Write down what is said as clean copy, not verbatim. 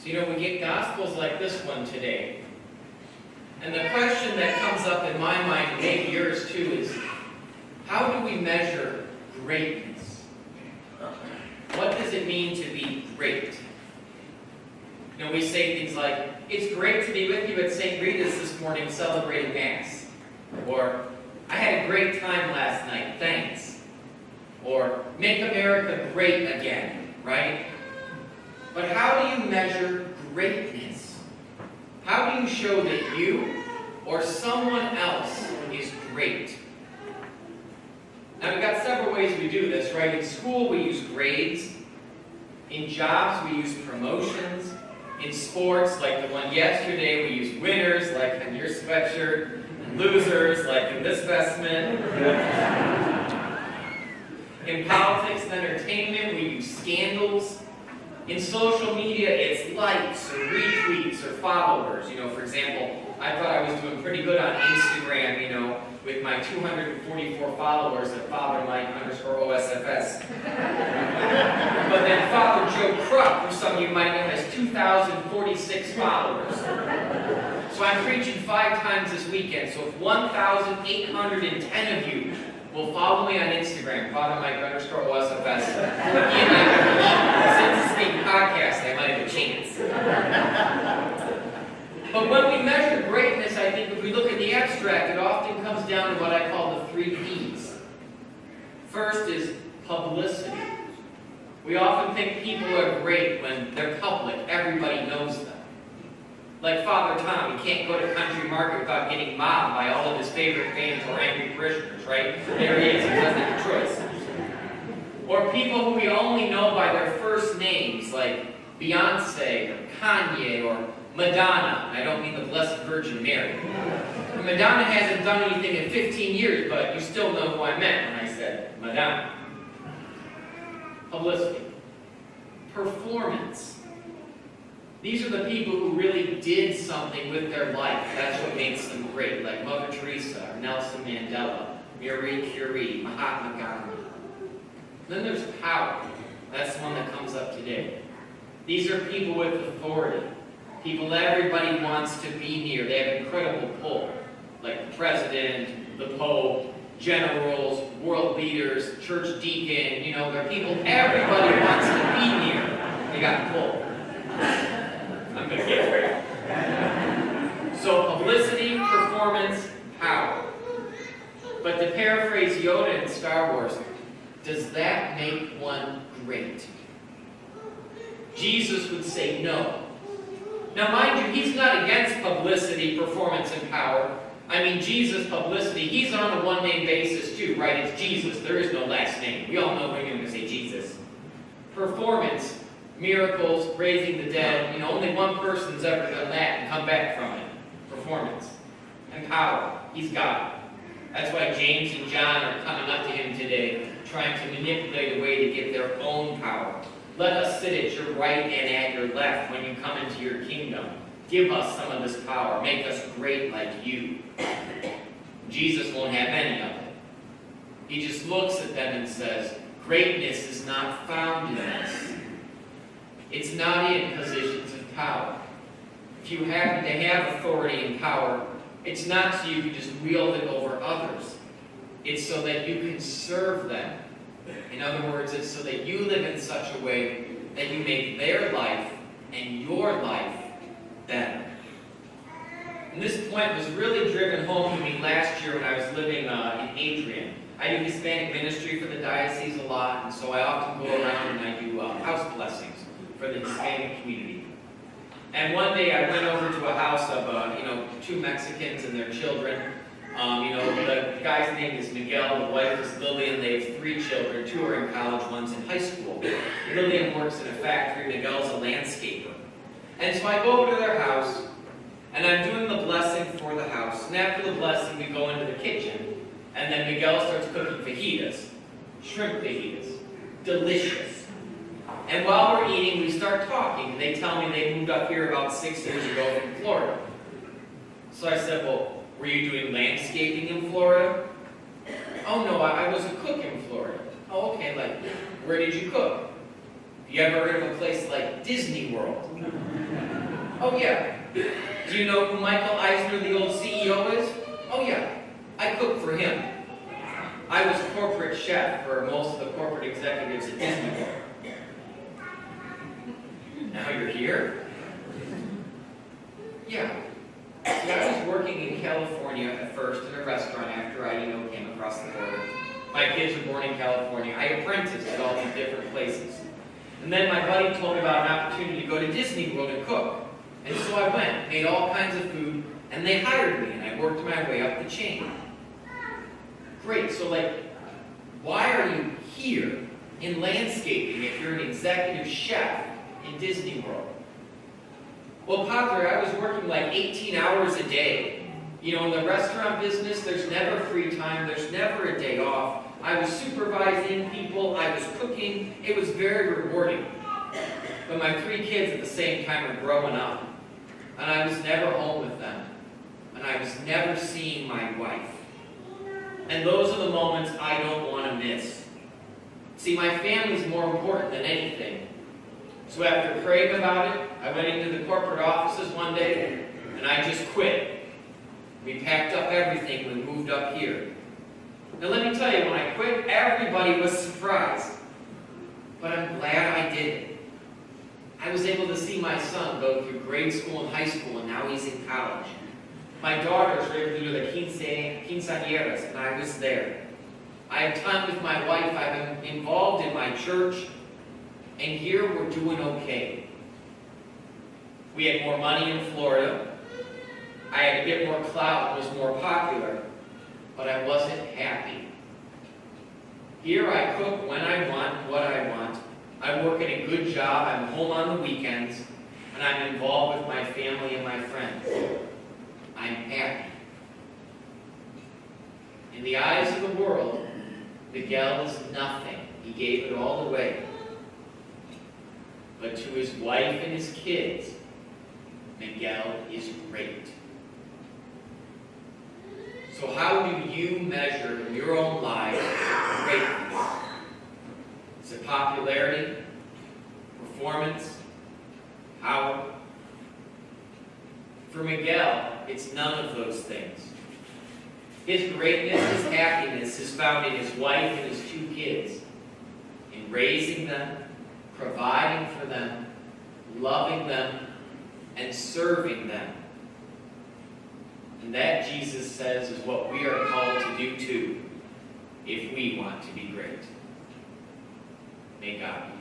So, we get Gospels like this one today. And the question that comes up in my mind, and maybe yours too, is how do we measure greatness? What does it mean to be great? We say things like, it's great to be with you at St. Rita's this morning celebrating Mass. Or, I had a great time last night, thanks. Or, make America great again, right? But how do you measure greatness? How do you show that you or someone else is great? Now, we've got several ways we do this, right? In school, we use grades. In jobs, we use promotions. In sports, like the one yesterday, we use winners, like in your sweatshirt, and losers, like in this vestment. In politics and entertainment, we use scandals. In social media, it's likes or retweets or followers. For example, I thought I was doing pretty good on Instagram, with my 244 followers at FatherMike_OSFS. But then Father Joe Kruk, who some of you might know, has 2,046 followers. So I'm preaching 5 times this weekend. So if 1,810 of you will follow me on Instagram, FatherMike_OSFS, since it's a podcast, I might have a chance. But when we measure greatness, I think if we look at the abstract, it often comes down to what I call the 3 P's. First is publicity. We often think people are great when they're public, everybody knows them. Like Father Tom, he can't go to Country Market without getting mobbed by all of his favorite fans or angry parishioners, right? There he is, he doesn't have a choice. Or people who we only know by their first names, like Beyonce, or Kanye, or Madonna. I don't mean the Blessed Virgin Mary. Madonna hasn't done anything in 15 years, but you still know who I meant when I said Madonna. Publicity. Performance. These are the people who really did something with their life. That's what makes them great, like Mother Teresa, or Nelson Mandela, Marie Curie, Mahatma Gandhi. Then there's power. That's the one that comes up today. These are people with authority. People that everybody wants to be near. They have incredible pull, like the president, the pope, generals, world leaders, church deacon. They're people everybody wants to be near. They got pull. I'm going to get there. So publicity, performance, power. But to paraphrase Yoda in Star Wars, does that make one great? Jesus would say no. Now, mind you, he's not against publicity, performance, and power. I mean, Jesus' publicity, he's on a one-name basis too, right? It's Jesus. There is no last name. We all know when you're going to say Jesus. Performance, miracles, raising the dead. Only one person's ever done that and come back from it. Performance. And power. He's God. That's why James and John are coming up to him today, trying to manipulate a way to get their own power. Let us sit at your right and at your left when you come into your kingdom. Give us some of this power. Make us great like you. Jesus won't have any of it. He just looks at them and says, greatness is not found in this. It's not in positions of power. If you happen to have authority and power, it's not so you can just wield it over others. It's so that you can serve them. In other words, it's so that you live in such a way that you make their life and your life better. And this point was really driven home to me last year when I was living in Adrian. I do Hispanic ministry for the diocese a lot, and so I often go around and I do house blessings for the Hispanic community. And one day I went over to a house of 2 Mexicans and their children. The guy's name is Miguel, the wife is Lillian. They have 3 children. 2 are in college, one's in high school. Lillian works in a factory, Miguel's a landscaper. And so I go over to their house, and I'm doing the blessing for the house. And after the blessing, we go into the kitchen, and then Miguel starts cooking fajitas, shrimp fajitas. Delicious. And while we're eating, we start talking. They tell me they moved up here about 6 years ago from Florida. So I said, well, were you doing landscaping in Florida? Oh, no, I was a cook in Florida. Oh, okay, where did you cook? You ever heard of a place like Disney World? Oh yeah. Do you know who Michael Eisner, the old CEO, is? Oh yeah. I cooked for him. I was corporate chef for most of the corporate executives at Disney World. Now you're here? Yeah. See, I was working in California at first in a restaurant after I, came across the border. My kids were born in California. I apprenticed at all these different places. And then my buddy told me about an opportunity to go to Disney World and cook. And so I went, made all kinds of food, and they hired me, and I worked my way up the chain. Great, so why are you here in landscaping if you're an executive chef in Disney World? Well, Padre, I was working 18 hours a day. In the restaurant business, there's never free time, there's never a day off. I was supervising people, I was cooking, it was very rewarding. But my 3 kids at the same time are growing up, and I was never home with them, and I was never seeing my wife. And those are the moments I don't want to miss. See, my family's more important than anything. So after praying about it, I went into the corporate offices one day, and I just quit. We packed up everything and we moved up here. Now let me tell you, when I quit, everybody was surprised. But I'm glad I did it. I was able to see my son go through grade school and high school, and now he's in college. My daughters were able to do the quinceañeras, and I was there. I had time with my wife. I've been involved in my church, and here we're doing okay. We had more money in Florida. I had a bit more clout, was more popular, but I wasn't happy. Here I cook when I want, what I want. I work at a good job. I'm home on the weekends, and I'm involved with my family and my friends. I'm happy. In the eyes of the world, Miguel is nothing. He gave it all away. But to his wife and his kids, Miguel is great. So how do you measure in your own life greatness? Is it popularity, performance, power? For Miguel, it's none of those things. His greatness, his happiness is found in his wife and his 2 kids, in raising them, providing for them, loving them, and serving them. And that, Jesus says, is what we are called to do too, if we want to be great. May God be